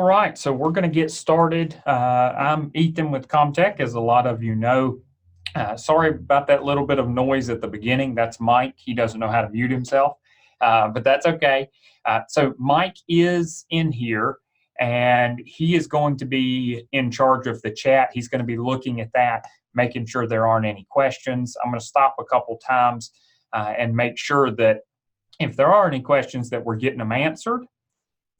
right, so we're going to get started. I'm Ethan with ComTech, as a lot of you know. Sorry about that little bit of noise at the beginning. That's Mike. He doesn't know how to mute himself, but that's okay. So Mike is in here, and he is going to be in charge of the chat. He's going to be looking at that, making sure there aren't any questions. I'm going to stop a couple times and make sure that if there are any questions that we're getting them answered.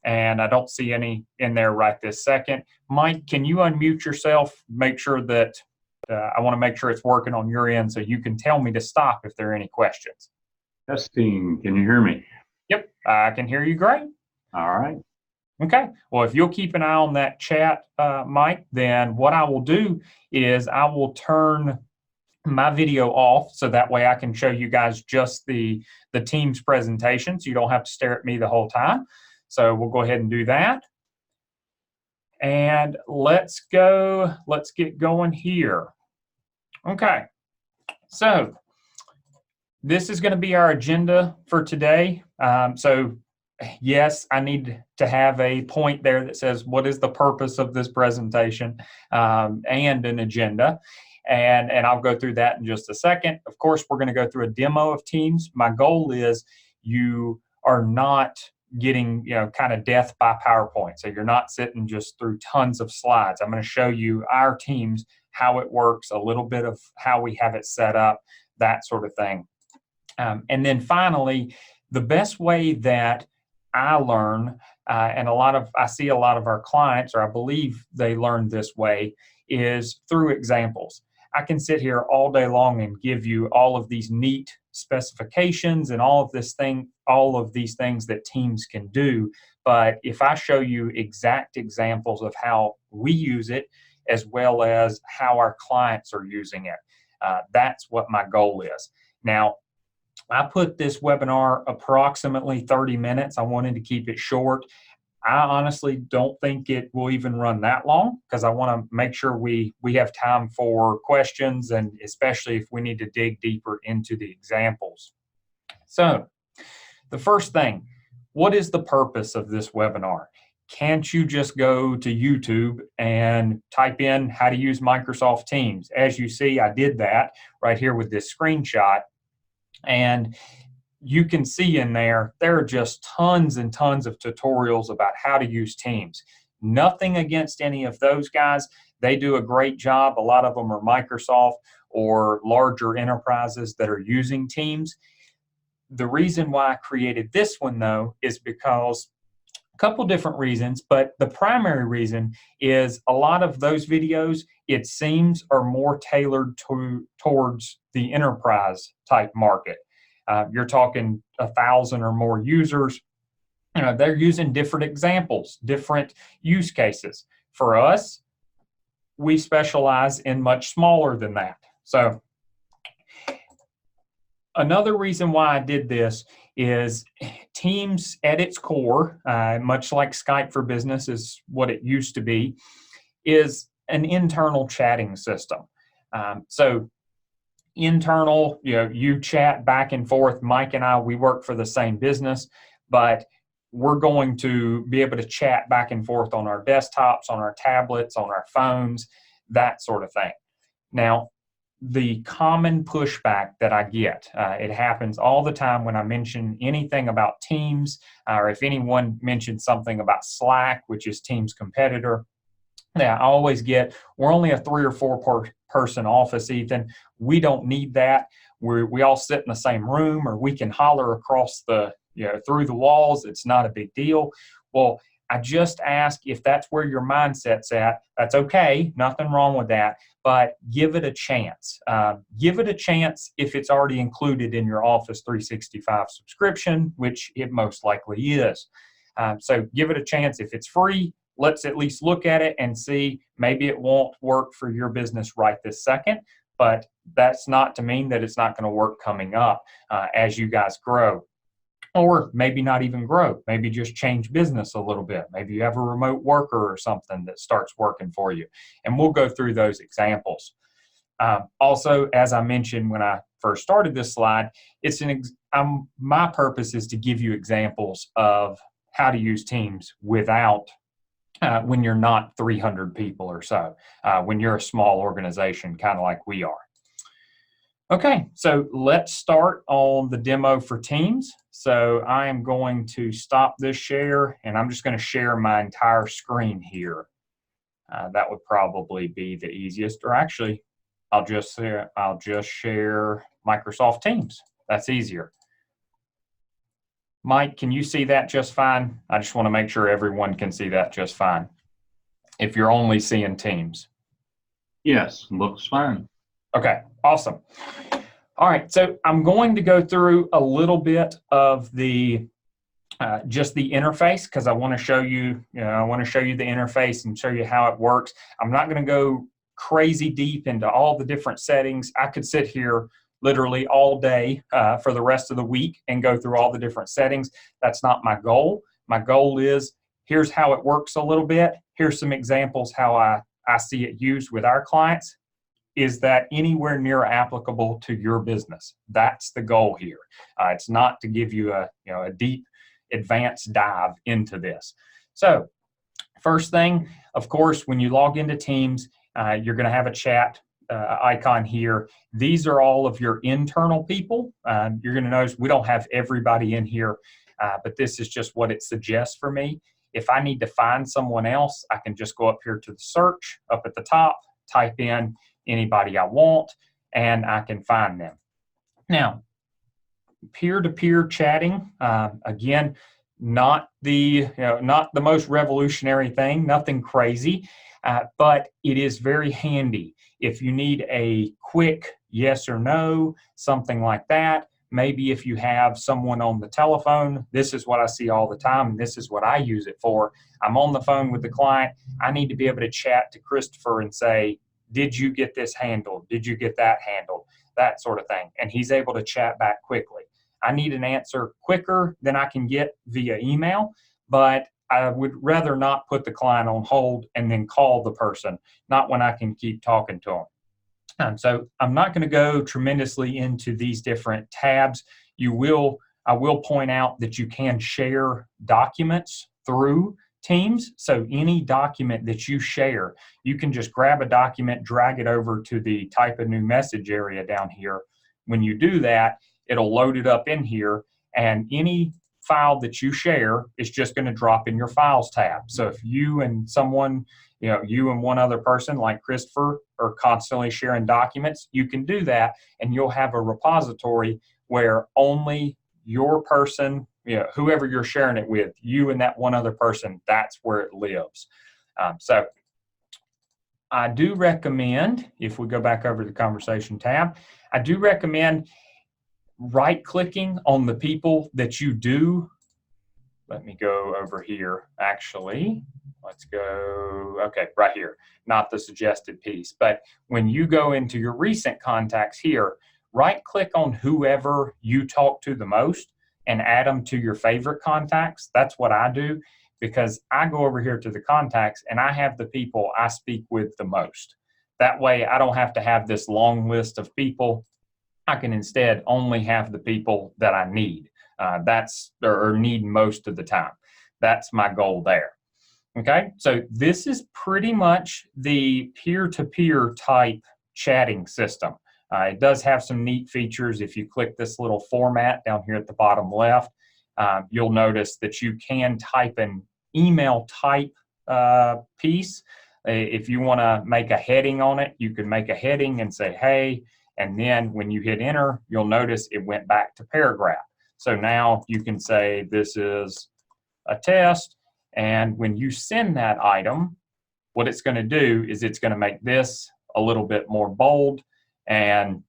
And I don't see any in there right this second. Mike, can you unmute yourself? Make sure that I want to make sure it's working on your end so you can tell me to stop if there are any questions. Testing. Can you hear me? Yep, I can hear you great. All right. Okay. Well, if you'll keep an eye on that chat, Mike, then what I will do is I will turn my video off so that way I can show you guys just the Teams presentation so you don't have to stare at me the whole time. So we'll go ahead and do that. And let's get going here. Okay, so this is going to be our agenda for today. So yes, I need to have a point there that says what is the purpose of this presentation and an agenda. And I'll go through that in just a second. Of course, we're going to go through a demo of Teams. My goal is you are not getting, kind of death by PowerPoint. So you're not sitting just through tons of slides. I'm going to show you our Teams, how it works, a little bit of how we have it set up, that sort of thing. And then finally, the best way that I learn, and I see a lot of our clients, or I believe they learn this way, is through examples. I can sit here all day long and give you all of these neat specifications and all of these things that Teams can do. But if I show you exact examples of how we use it, as well as how our clients are using it, that's what my goal is. Now, I put this webinar approximately 30 minutes. I wanted to keep it short. I honestly don't think it will even run that long because I want to make sure we have time for questions, and especially if we need to dig deeper into the examples. So the first thing, what is the purpose of this webinar? Can't you just go to YouTube and type in how to use Microsoft Teams? As you see, I did that right here with this screenshot. And you can see in there are just tons and tons of tutorials about how to use Teams. Nothing against any of those guys. They do a great job. A lot of them are Microsoft or larger enterprises that are using Teams. The reason why I created this one, though, is because a couple different reasons, but the primary reason is a lot of those videos, it seems, are more tailored towards the enterprise type market. You're talking 1,000 or more users. They're using different examples, different use cases. For us, we specialize in much smaller than that. So another reason why I did this is Teams at its core, much like Skype for Business is what it used to be, is an internal chatting system. So internal, you chat back and forth. Mike and I, we work for the same business, but we're going to be able to chat back and forth on our desktops, on our tablets, on our phones, that sort of thing. Now, the common pushback that I get, it happens all the time when I mention anything about Teams, or if anyone mentions something about Slack, which is Teams' competitor. I always get, we're only a 3 or 4 person office, Ethan. We don't need that. We all sit in the same room, or we can holler across through the walls. It's not a big deal. Well, I just ask if that's where your mindset's at. That's okay. Nothing wrong with that. But give it a chance. Give it a chance if it's already included in your Office 365 subscription, which it most likely is. So give it a chance. If it's free, let's at least look at it and see. Maybe it won't work for your business right this second, but that's not to mean that it's not going to work coming up as you guys grow. Or maybe not even grow. Maybe just change business a little bit. Maybe you have a remote worker or something that starts working for you. And we'll go through those examples. Also, as I mentioned when I first started this slide, my purpose is to give you examples of how to use Teams without when you're not 300 people or so, when you're a small organization, kind of like we are. Okay, so let's start on the demo for Teams. So I am going to stop this share, and I'm just going to share my entire screen here. That would probably be the easiest, or actually, I'll just share Microsoft Teams. That's easier. Mike, can you see that just fine? I just want to make sure everyone can see that just fine, if you're only seeing Teams. Yes, looks fine. Okay, awesome. All right, so I'm going to go through a little bit of the just the interface, because I want to show you, I want to show you the interface and show you how it works. I'm not going to go crazy deep into all the different settings. I could sit here literally all day for the rest of the week and go through all the different settings. That's not my goal. My goal is, here's how it works a little bit. Here's some examples how I see it used with our clients. Is that anywhere near applicable to your business? That's the goal here. It's not to give you a deep advanced dive into this. So first thing, of course, when you log into Teams, you're going to have a chat icon here. These are all of your internal people. You're going to notice we don't have everybody in here, but this is just what it suggests for me. If I need to find someone else, I can just go up here to the search up at the top, type in anybody I want, and I can find them. Now, peer-to-peer chatting, again, not the most revolutionary thing, nothing crazy, but it is very handy. If you need a quick yes or no, something like that, maybe if you have someone on the telephone, this is what I see all the time, and this is what I use it for. I'm on the phone with the client. I need to be able to chat to Christopher and say, did you get this handled? Did you get that handled? That sort of thing. And he's able to chat back quickly. I need an answer quicker than I can get via email, but I would rather not put the client on hold and then call the person, not when I can keep talking to them. So I'm not going to go tremendously into these different tabs. I will point out that you can share documents through Teams. So any document that you share, you can just grab a document, drag it over to the type a new message area down here. When you do that, it'll load it up in here, and any file that you share is just going to drop in your files tab. So if you and someone, you and one other person like Christopher are constantly sharing documents, you can do that, and you'll have a repository where only your person, whoever you're sharing it with, you and that one other person, that's where it lives. So I do recommend, if we go back over to the conversation tab, I do recommend right-clicking on the people that you do. Let me go over here, actually. Let's go, okay, right here, not the suggested piece. But when you go into your recent contacts here, right-click on whoever you talk to the most and add them to your favorite contacts. That's what I do, because I go over here to the contacts and I have the people I speak with the most. That way I don't have to have this long list of people. I can instead only have the people that I need. Or need most of the time. That's my goal there. Okay, so this is pretty much the peer-to-peer type chatting system. It does have some neat features. If you click this little format down here at the bottom left, you'll notice that you can type an email type piece. If you want to make a heading on it, you can make a heading and say, hey, and then when you hit enter, you'll notice it went back to paragraph. So now you can say this is a test, and when you send that item, what it's going to do is it's going to make this a little bit more bold, and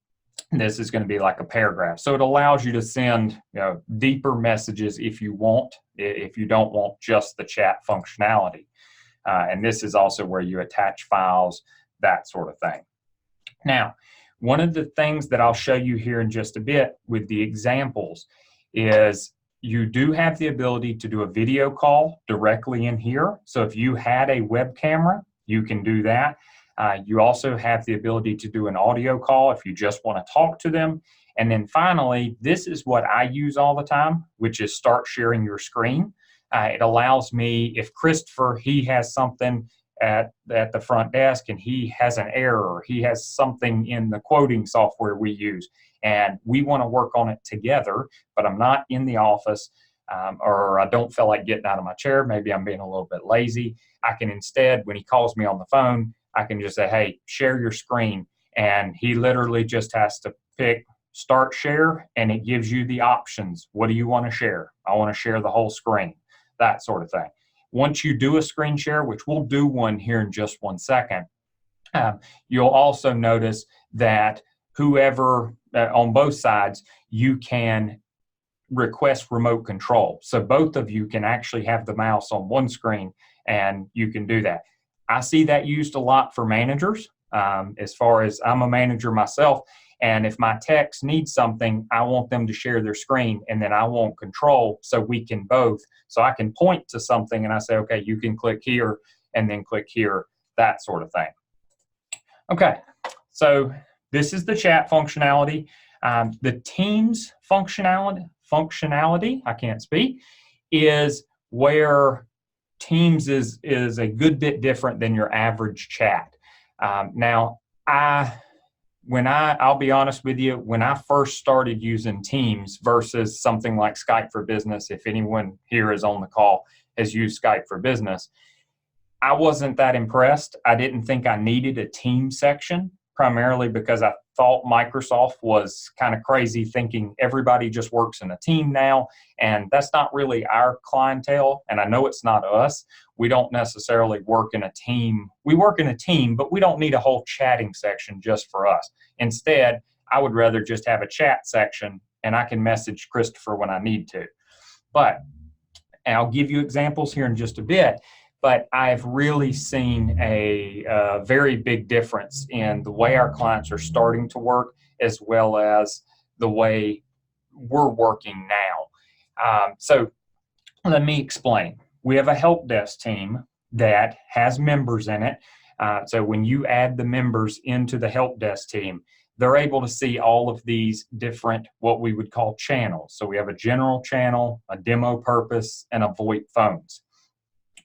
this is going to be like a paragraph. So it allows you to send deeper messages if you don't want just the chat functionality. And this is also where you attach files, that sort of thing. Now, one of the things that I'll show you here in just a bit with the examples is you do have the ability to do a video call directly in here. So if you had a web camera, you can do that. You also have the ability to do an audio call if you just want to talk to them. And then finally, this is what I use all the time, which is start sharing your screen. It allows me, if Christopher, he has something at the front desk and he has an error, he has something in the quoting software we use, and we want to work on it together, but I'm not in the office, or I don't feel like getting out of my chair, maybe I'm being a little bit lazy, I can instead, when he calls me on the phone, I can just say, hey, share your screen. And he literally just has to pick start share, and it gives you the options. What do you want to share? I want to share the whole screen, that sort of thing. Once you do a screen share, which we'll do one here in just 1 second, you'll also notice that whoever on both sides, you can request remote control. So both of you can actually have the mouse on one screen and you can do that. I see that used a lot for managers. As far as I'm a manager myself, and if my techs need something, I want them to share their screen, and then I want control so we can both. So I can point to something and I say, okay, you can click here and then click here, that sort of thing. Okay, so this is the chat functionality. The Teams functionality, I can't speak, is where Teams is a good bit different than your average chat. Now, I'll be honest with you, when I first started using Teams versus something like Skype for Business, if anyone here is on the call has used Skype for Business, I wasn't that impressed. I didn't think I needed a team section, primarily because I thought Microsoft was kind of crazy, thinking everybody just works in a team now, and that's not really our clientele, and I know it's not us. We don't necessarily work in a team. We work in a team, but we don't need a whole chatting section just for us. Instead, I would rather just have a chat section, and I can message Christopher when I need to. But, and I'll give you examples here in just a bit, but I've really seen a very big difference in the way our clients are starting to work, as well as the way we're working now. So let me explain. We have a help desk team that has members in it. So when you add the members into the help desk team, they're able to see all of these different, what we would call channels. So we have a general channel, a demo purpose, and a VoIP phones.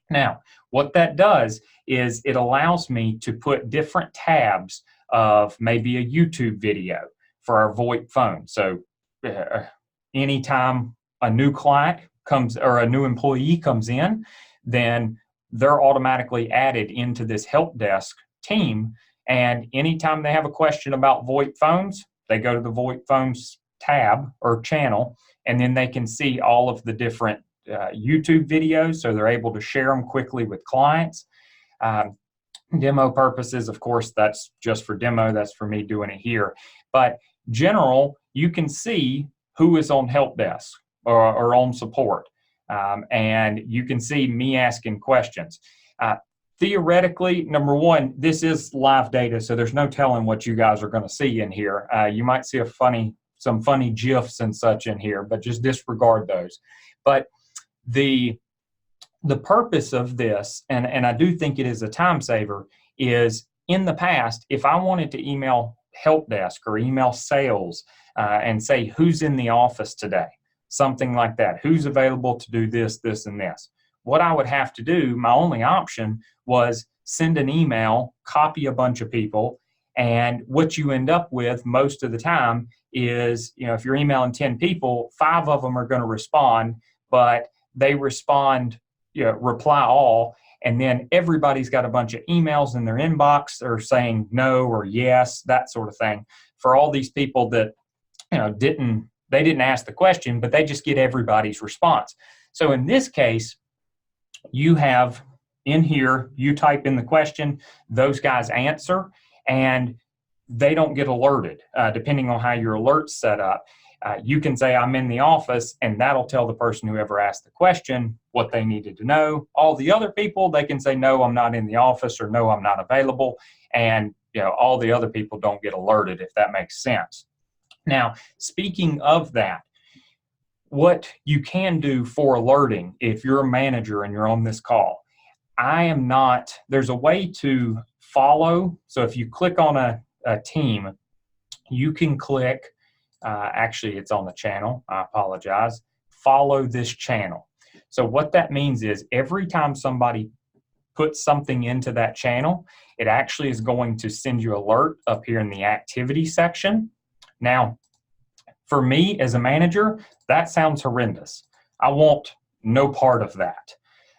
Now, what that does is it allows me to put different tabs of maybe a YouTube video for our VoIP phone. So anytime a new client comes or a new employee comes in, then they're automatically added into this help desk team. And anytime they have a question about VoIP phones, they go to the VoIP phones tab or channel, and then they can see all of the different YouTube videos, so they're able to share them quickly with clients. Demo purposes, of course, that's just for demo. That's for me doing it here. But general, you can see who is on help desk or on support, and you can see me asking questions. Theoretically, number one, this is live data, so there's no telling what you guys are going to see in here. You might see some funny GIFs and such in here, but just disregard those. But the purpose of this, and I do think it is a time saver, is in the past, if I wanted to email help desk or email sales and say who's in the office today, something like that, who's available to do this, this, and this, what I would have to do, my only option was send an email, copy a bunch of people, and what you end up with most of the time is, if you're emailing 10 people, 5 of them are going to respond, but they respond, reply all, and then everybody's got a bunch of emails in their inbox or saying no or yes, that sort of thing, for all these people that didn't ask the question, but they just get everybody's response. So in this case, you have in here, you type in the question, those guys answer, and they don't get alerted, depending on how your alert's set up. You can say, I'm in the office, and that'll tell the person who ever asked the question what they needed to know. All the other people, they can say, no, I'm not in the office, or no, I'm not available. And all the other people don't get alerted, if that makes sense. Now, speaking of that, what you can do for alerting, if you're a manager and you're on this call, there's a way to follow. So if you click on a team, you can click, actually it's on the channel, I apologize, follow this channel. So what that means is every time somebody puts something into that channel, it actually is going to send you alert up here in the activity section. Now, for me as a manager, that sounds horrendous. I want no part of that.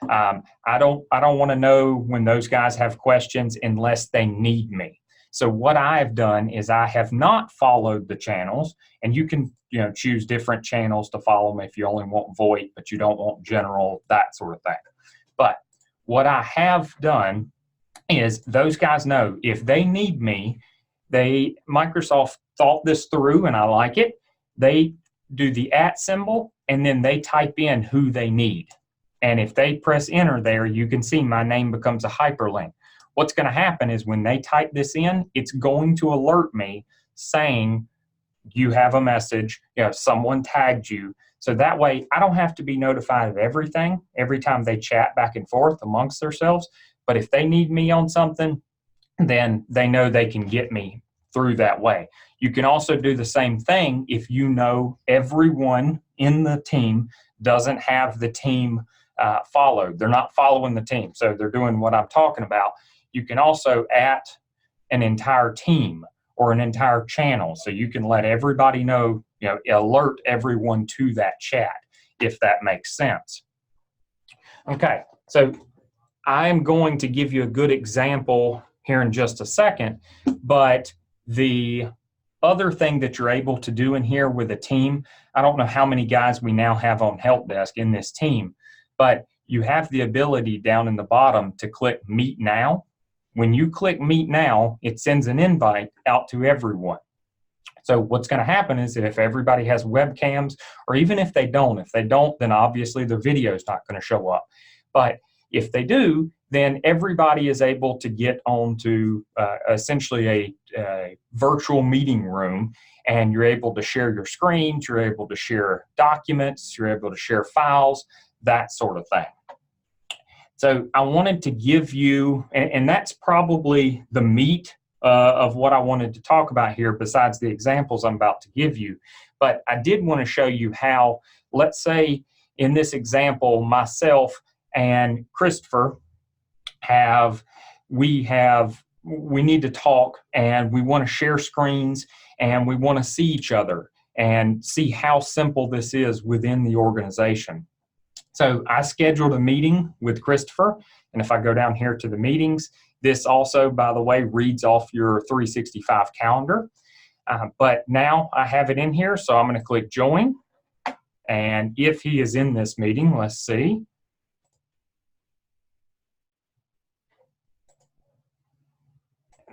I don't want to know when those guys have questions unless they need me. So what I've done is I have not followed the channels, and you can choose different channels to follow them if you only want VoIP, but you don't want general, that sort of thing. But what I have done is those guys know if they need me, Microsoft thought this through, and I like it. They do the @ symbol, and then they type in who they need. And if they press enter there, you can see my name becomes a hyperlink. What's going to happen is when they type this in, it's going to alert me saying you have a message, someone tagged you. So that way I don't have to be notified of everything every time they chat back and forth amongst themselves. But if they need me on something, then they know they can get me through that way. You can also do the same thing if you know everyone in the team doesn't have the team followed. They're not following the team, so they're doing what I'm talking about. You can also @ an entire team or an entire channel, so you can let everybody know, alert everyone to that chat, if that makes sense. Okay, so I'm going to give you a good example here in just a second, but the other thing that you're able to do in here with a team, I don't know how many guys we now have on help desk in this team, but you have the ability down in the bottom to click Meet Now. When you click Meet Now, it sends an invite out to everyone. So what's going to happen is that if everybody has webcams, or even if they don't, then obviously the video is not going to show up. But if they do, then everybody is able to get onto essentially a virtual meeting room, and you're able to share your screens, you're able to share documents, you're able to share files, that sort of thing. So I wanted to give you, and that's probably the meat of what I wanted to talk about here besides the examples I'm about to give you. But I did want to show you how, let's say in this example, myself and Christopher we need to talk, and we want to share screens, and we want to see each other and see how simple this is within the organization. So I scheduled a meeting with Christopher, and if I go down here to the meetings, this also, by the way, reads off your 365 calendar. But now I have it in here, so I'm going to click join. And if he is in this meeting, let's see.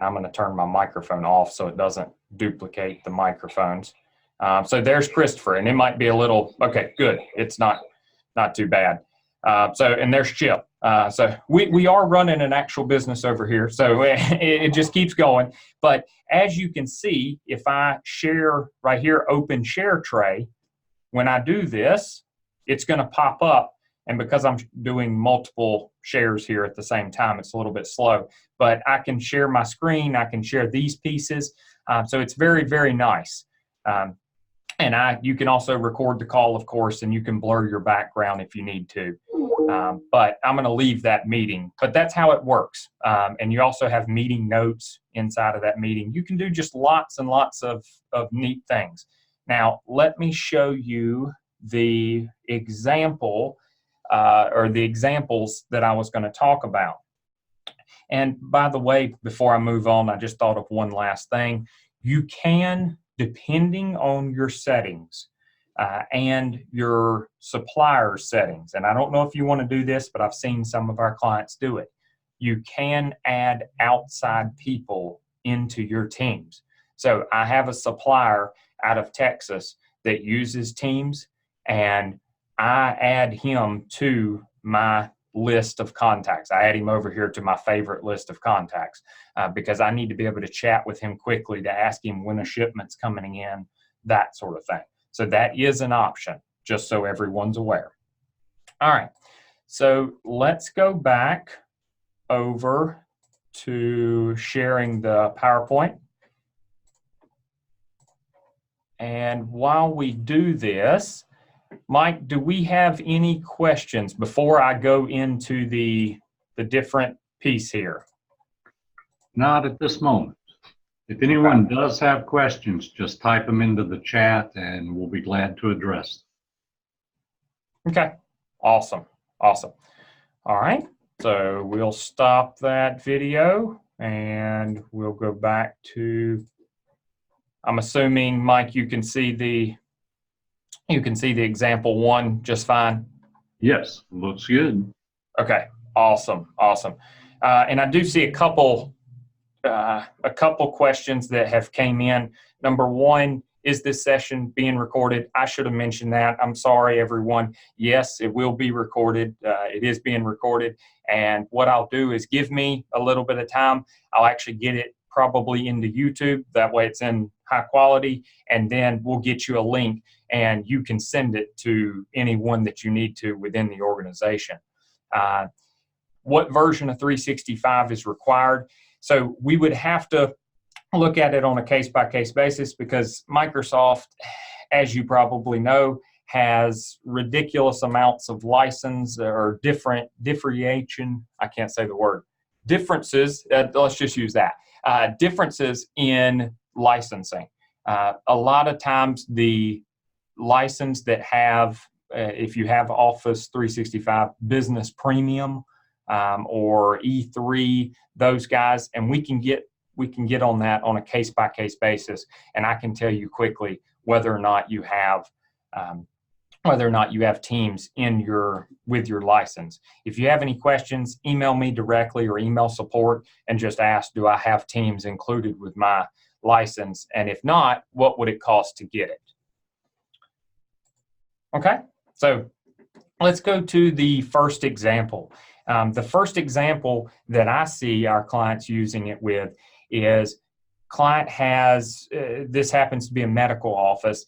I'm going to turn my microphone off so it doesn't duplicate the microphones. So there's Christopher, and it might be a little, okay, good. It's not too bad. And there's Chip. So we are running an actual business over here, so it just keeps going. But as you can see, if I share right here, open share tray, when I do this, it's going to pop up. And because I'm doing multiple shares here at the same time, it's a little bit slow. But I can share my screen. I can share these pieces. So it's very, very nice. And you can also record the call, of course, and you can blur your background if you need to. But I'm going to leave that meeting. But that's how it works. And you also have meeting notes inside of that meeting. You can do just lots and lots of neat things. Now, let me show you the example or the examples that I was going to talk about. And by the way, before I move on, I just thought of one last thing. You can, depending on your settings and your supplier settings, and I don't know if you want to do this, but I've seen some of our clients do it. You can add outside people into your teams. So I have a supplier out of Texas that uses Teams, and I add him to my list of contacts. I add him over here to my favorite list of contacts because I need to be able to chat with him quickly to ask him when a shipment's coming in, that sort of thing. So that is an option, just so everyone's aware. All right, so let's go back over to sharing the PowerPoint. And while we do this, Mike, do we have any questions before I go into the different piece here? Not at this moment. If anyone does have questions, just type them into the chat and we'll be glad to address them. Okay, awesome, awesome. All right, so we'll stop that video and we'll go back to, I'm assuming, Mike, you can see the example one just fine? Yes, looks good. Okay, awesome, awesome. And I do see a couple questions that have came in. Number one, is this session being recorded? I should have mentioned that. I'm sorry, everyone. Yes, it will be recorded. It is being recorded. And what I'll do is give me a little bit of time. I'll actually get it probably into YouTube. That way it's in high quality. And then we'll get you a link and you can send it to anyone that you need to within the organization. What version of 365 is required? So we would have to look at it on a case-by-case basis because Microsoft, as you probably know, has ridiculous amounts of license or differentiation. I can't say the word. Differences, let's just use that. Differences in licensing. A lot of times the license that have, if you have Office 365 Business Premium or E3, those guys, and we can get on that on a case-by-case basis, and I can tell you quickly whether or not you have Teams with your license. If you have any questions, email me directly or email support and just ask, do I have Teams included with my license? And if not, what would it cost to get it? Okay, so let's go to the first example. The first example that I see our clients using it with is client has, this happens to be a medical office.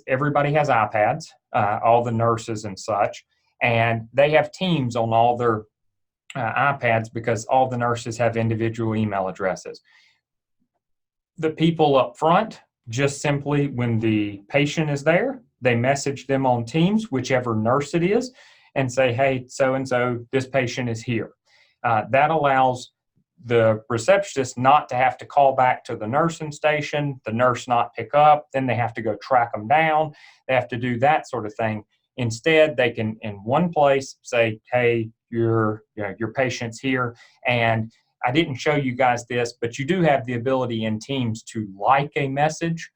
Everybody has iPads, all the nurses and such, and they have Teams on all their iPads because all the nurses have individual email addresses. The people up front just simply, when the patient is there, they message them on Teams, whichever nurse it is, and say, hey, so-and-so, this patient is here. That allows the receptionist not to have to call back to the nursing station, the nurse not pick up, then they have to go track them down. They have to do that sort of thing. Instead, they can, in one place, say, hey, your patient's here. And I didn't show you guys this, but you do have the ability in Teams to like a message.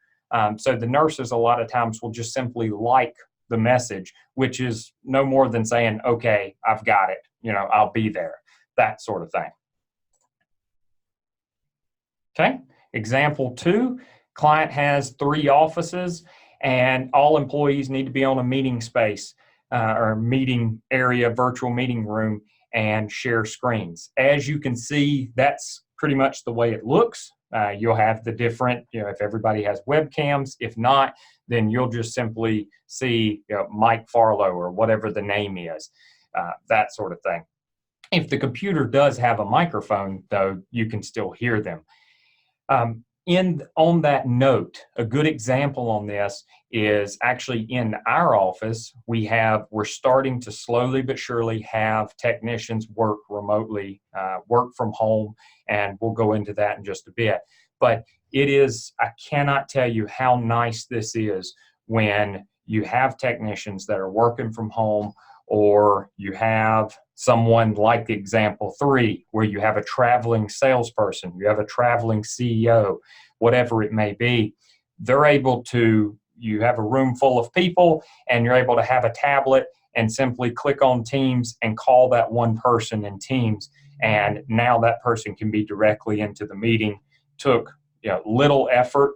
So the nurses a lot of times will just simply like the message, which is no more than saying, okay, I've got it, I'll be there, that sort of thing. Okay, example 2, client has 3 offices and all employees need to be on a meeting space or meeting area, virtual meeting room, and share screens. As you can see, that's pretty much the way it looks. You'll have the different, if everybody has webcams. If not, then you'll just simply see Mike Farlow or whatever the name is, that sort of thing. If the computer does have a microphone, though, you can still hear them. On that note, a good example on this is actually in our office. We're starting to slowly but surely have technicians work remotely, work from home, and we'll go into that in just a bit. But I cannot tell you how nice this is when you have technicians that are working from home, or you have someone like the example 3, where you have a traveling salesperson, you have a traveling CEO, whatever it may be. You have a room full of people and you're able to have a tablet and simply click on Teams and call that one person in Teams. And now that person can be directly into the meeting. Took little effort.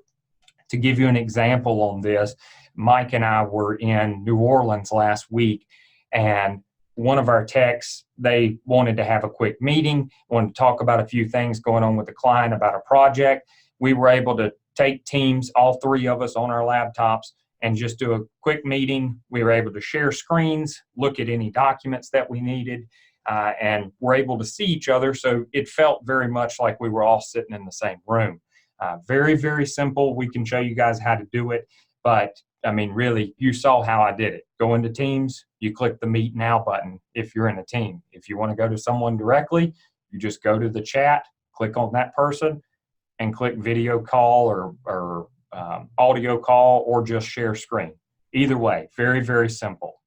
To give you an example on this, Mike and I were in New Orleans last week, and one of our techs, they wanted to have a quick meeting, wanted to talk about a few things going on with the client about a project. We were able to take Teams, all 3 of us on our laptops, and just do a quick meeting. We were able to share screens, look at any documents that we needed, and we're able to see each other. So it felt very much like we were all sitting in the same room. Very, very simple. We can show you guys how to do it, but I mean, really, you saw how I did it. Go into Teams, you click the Meet Now button if you're in a team. If you want to go to someone directly, you just go to the chat, click on that person, and click video call or audio call, or just share screen. Either way, very, very simple.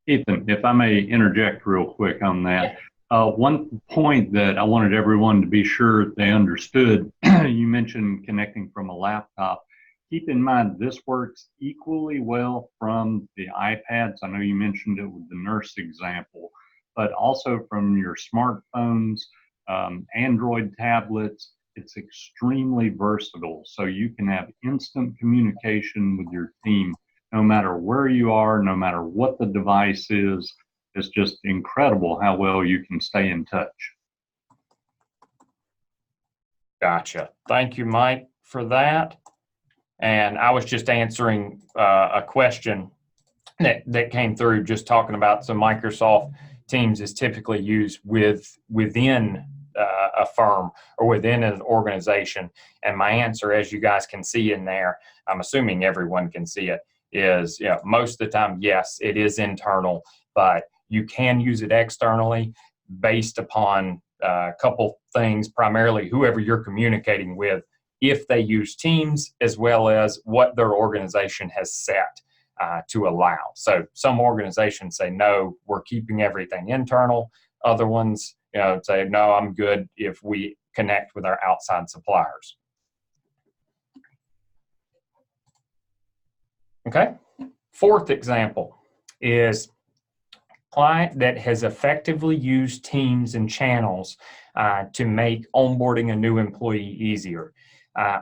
Ethan, if I may interject real quick on that. One point that I wanted everyone to be sure they understood, you mentioned connecting from a laptop. Keep in mind, this works equally well from the iPads. I know you mentioned it with the nurse example, but also from your smartphones, Android tablets. It's extremely versatile. So you can have instant communication with your team, no matter where you are, no matter what the device is. It's just incredible how well you can stay in touch. Gotcha. Thank you, Mike, for that. And I was just answering a question that came through, just talking about some Microsoft Teams is typically used within a firm or within an organization. And my answer, as you guys can see in there, I'm assuming everyone can see it, is most of the time, yes, it is internal, but you can use it externally based upon a couple things, primarily whoever you're communicating with, if they use Teams, as well as what their organization has set to allow. So some organizations say, no, we're keeping everything internal. Other ones say, no, I'm good if we connect with our outside suppliers. Okay. Fourth example is client that has effectively used Teams and channels to make onboarding a new employee easier. I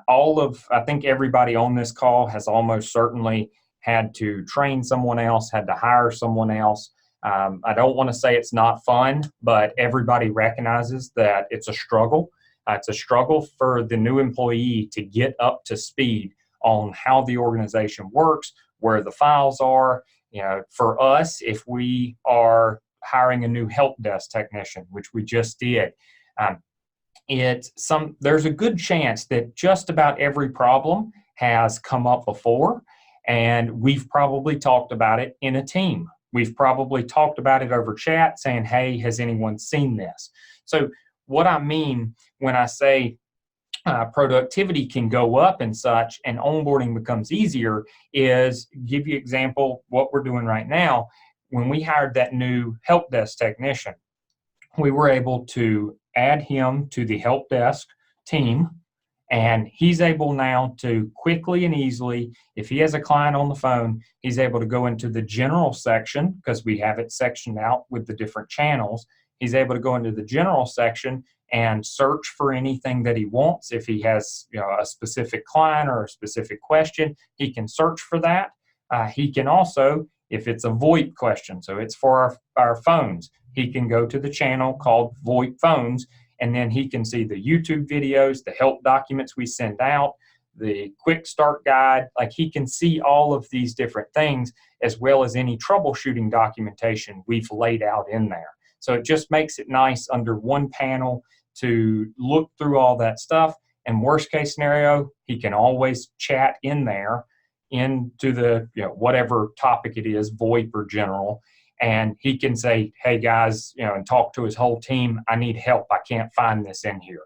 think everybody on this call has almost certainly had to train someone else, had to hire someone else. I don't want to say it's not fun, but everybody recognizes that it's a struggle. It's a struggle for the new employee to get up to speed on how the organization works, where the files are. For us, if we are hiring a new help desk technician, which we just did, there's a good chance that just about every problem has come up before, and we've probably talked about it in a team. We've probably talked about it over chat saying, hey, has anyone seen this? So what I mean when I say productivity can go up and such and onboarding becomes easier is, give you example, what we're doing right now. When we hired that new help desk technician, we were able to add him to the help desk team, and he's able now to quickly and easily, if he has a client on the phone, he's able to go into the general section, because we have it sectioned out with the different channels. He's able to go into the general section and search for anything that he wants. If he has a specific client or a specific question, he can search for that. He can also, if it's a VoIP question, so it's for our phones, he can go to the channel called VoIP Phones, and then he can see the YouTube videos, the help documents we send out, the quick start guide. Like, he can see all of these different things, as well as any troubleshooting documentation we've laid out in there. So it just makes it nice under one panel to look through all that stuff. And worst case scenario, he can always chat in there into the whatever topic it is, VoIP or general, and he can say, hey guys, and talk to his whole team, I need help, I can't find this in here.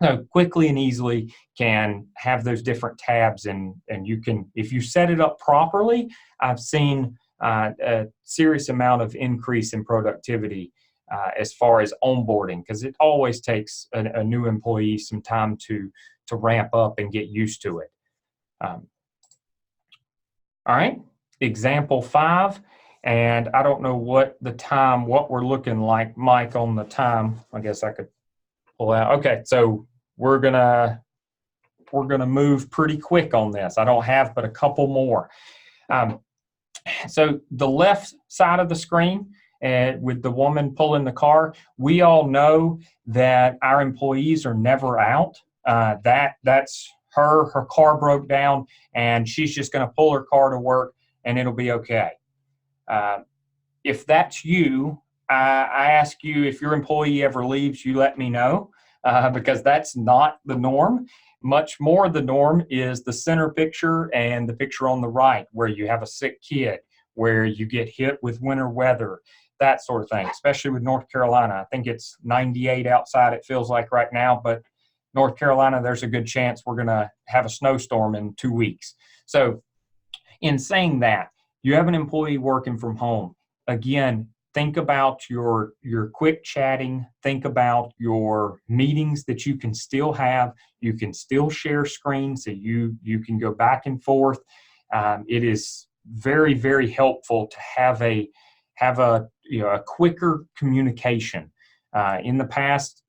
So quickly and easily can have those different tabs, and you can, if you set it up properly, I've seen a serious amount of increase in productivity as far as onboarding, because it always takes a new employee some time to ramp up and get used to it. All right, example 5, and I don't know what we're looking like, Mike, on the time. I guess I could pull out. Okay, so we're gonna move pretty quick on this. I don't have but a couple more. So the left side of the screen, with the woman pulling the car, we all know that our employees are never out. That's her car broke down, and she's just going to pull her car to work, and it'll be okay. If that's you, I ask you, if your employee ever leaves, you let me know, because that's not the norm. Much more the norm is the center picture and the picture on the right, where you have a sick kid, where you get hit with winter weather, that sort of thing, especially with North Carolina. I think it's 98 outside, it feels like right now, but North Carolina, there's a good chance we're going to have a snowstorm in 2 weeks. So in saying that, you have an employee working from home. Again, think about your quick chatting. Think about your meetings that you can still have. You can still share screens, so you can go back and forth. It is very, very helpful to have a quicker communication. In the past,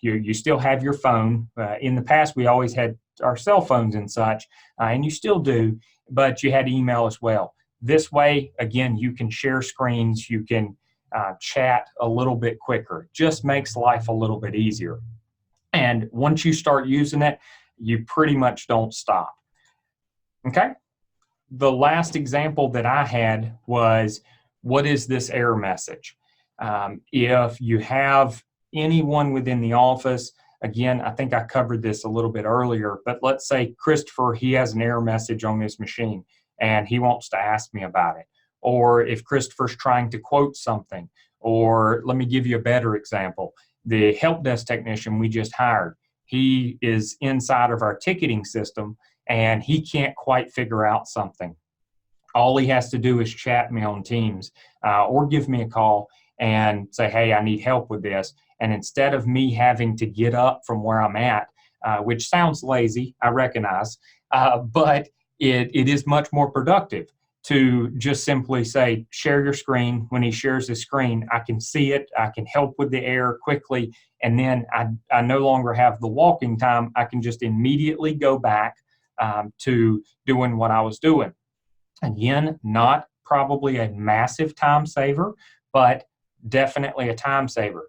you still have your phone. In the past, we always had our cell phones and such, and you still do, but you had email as well. This way, again, you can share screens, you can chat a little bit quicker. Just makes life a little bit easier. And once you start using it, you pretty much don't stop. Okay? The last example that I had was, what is this error message? If you have anyone within the office, again, I think I covered this a little bit earlier, but let's say Christopher, he has an error message on his machine and he wants to ask me about it. Or if Christopher's trying to quote something, or let me give you a better example. The help desk technician we just hired, he is inside of our ticketing system and he can't quite figure out something. All he has to do is chat me on Teams or give me a call and say, hey, I need help with this. And instead of me having to get up from where I'm at, which sounds lazy, I recognize, but it is much more productive to just simply say, share your screen. When he shares his screen, I can see it, I can help with the error quickly, and then I no longer have the walking time. I can just immediately go back to doing what I was doing. Again, not probably a massive time saver, but definitely a time saver.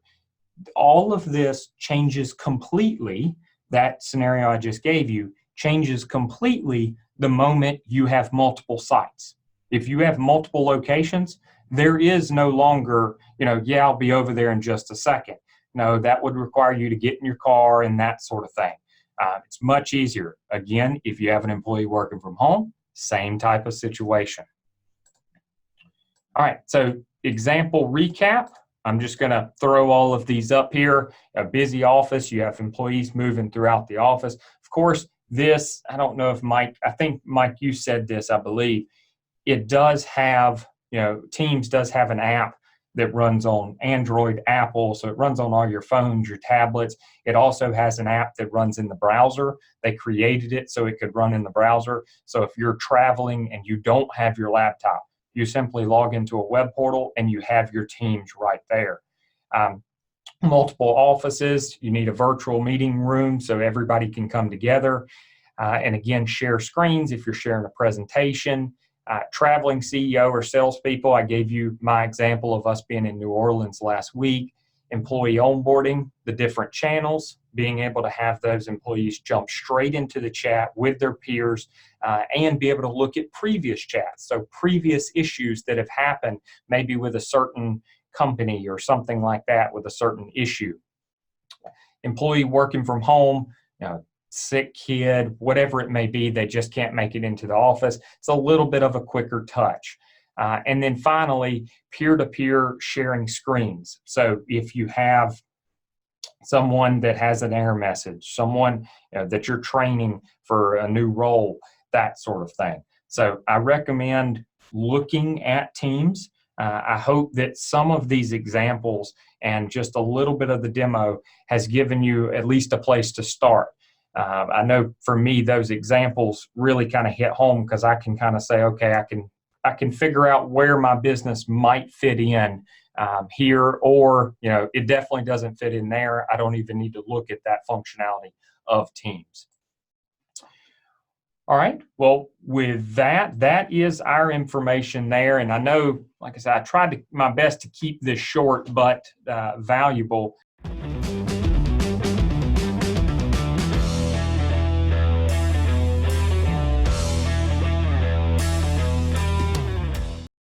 All of this changes completely, that scenario I just gave you, changes completely the moment you have multiple sites. If you have multiple locations, there is no longer, yeah, I'll be over there in just a second. No, that would require you to get in your car and that sort of thing. It's much easier. Again, if you have an employee working from home, same type of situation. All right, so example recap. I'm just going to throw all of these up here. A busy office, you have employees moving throughout the office. Of course, this, I don't know if Mike, I think Mike, you said this, I believe. It does have, Teams does have an app that runs on Android, Apple, so it runs on all your phones, your tablets. It also has an app that runs in the browser. They created it so it could run in the browser. So if you're traveling and you don't have your laptop, you simply log into a web portal and you have your Teams right there. Multiple offices, you need a virtual meeting room so everybody can come together. And again, share screens if you're sharing a presentation. Traveling CEO or salespeople, I gave you my example of us being in New Orleans last week. Employee onboarding, the different channels, being able to have those employees jump straight into the chat with their peers and be able to look at previous chats. So previous issues that have happened, maybe with a certain company or something like that with a certain issue. Employee working from home, sick kid, whatever it may be, they just can't make it into the office. It's a little bit of a quicker touch. And then finally, peer-to-peer sharing screens. So if you have someone that has an error message, someone that you're training for a new role, that sort of thing. So I recommend looking at Teams. I hope that some of these examples and just a little bit of the demo has given you at least a place to start. I know for me, those examples really kind of hit home because I can kind of say, okay, I can figure out where my business might fit in here, or it definitely doesn't fit in there. I don't even need to look at that functionality of Teams. All right, well, with that is our information there. And I know, like I said, I tried my best to keep this short but valuable.